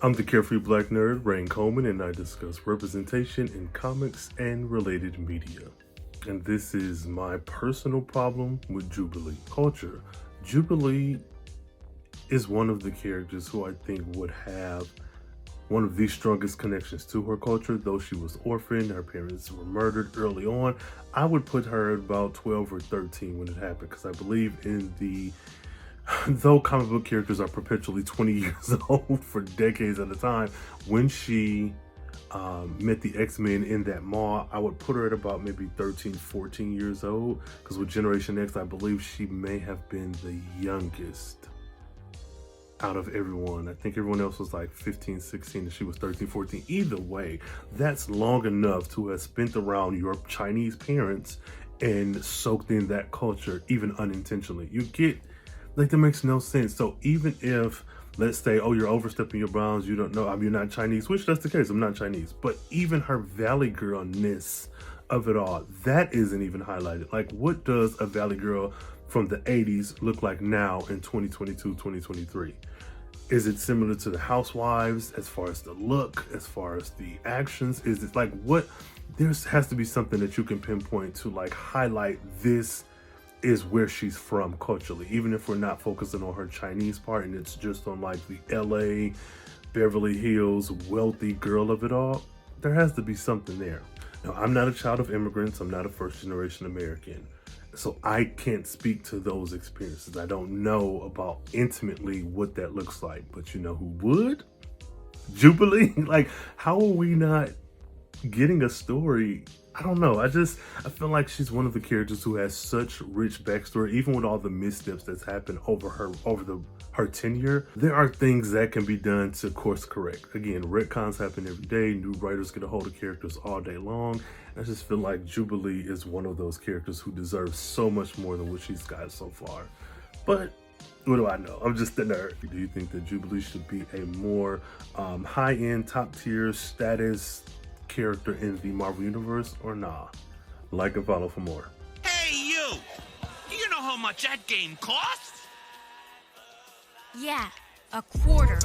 I'm the Carefree Black Nerd, Rhayne, and I discuss representation in comics and related media. And this is my personal problem with Jubilee culture. Jubilee is one of the characters who I think would have one of the strongest connections to her culture. Though she was orphaned, her parents were murdered early on, I would put her at about 12 or 13 when it happened, because I believe in the though comic book characters are perpetually 20 years old for decades at a time, when she met the X-Men in that mall, I would put her at about maybe 13, 14 years old, because with Generation X, I believe she may have been the youngest out of everyone. I think everyone else was like 15, 16, and she was 13, 14. Either way, that's long enough to have spent around your Chinese parents and soaked in that culture, even unintentionally. You get, like, that makes no sense. So even if, let's say, oh, you're overstepping your bounds, you don't know, I mean, you're not Chinese, which that's the case, I'm not Chinese, but even her Valley Girl-ness of it all, that isn't even highlighted. Like, what does a Valley Girl from the 80s look like now in 2022, 2023? Is it similar to the Housewives as far as the look, as far as the actions? Is it like, what? There has to be something that you can pinpoint to, like, highlight this is where she's from culturally, even if we're not focusing on her Chinese part and it's just on like the LA, Beverly Hills, wealthy girl of it all. There has to be something there. Now, I'm not a child of immigrants. I'm not a first generation American. So I can't speak to those experiences. I don't know about intimately what that looks like, but you know who would? Jubilee. Like, how are we not getting a story? I don't know. I feel like she's one of the characters who has such rich backstory, even with all the missteps that's happened over her tenure. There are things that can be done to course correct. Again, retcons happen every day. New writers get a hold of characters all day long. I just feel like Jubilee is one of those characters who deserves so much more than what she's got so far. But what do I know? I'm just a nerd. Do you think that Jubilee should be a more high-end, top-tier status character in the Marvel Universe, or nah? Like and follow for more. Hey, you! Do you know how much that game costs? Yeah, $1/4.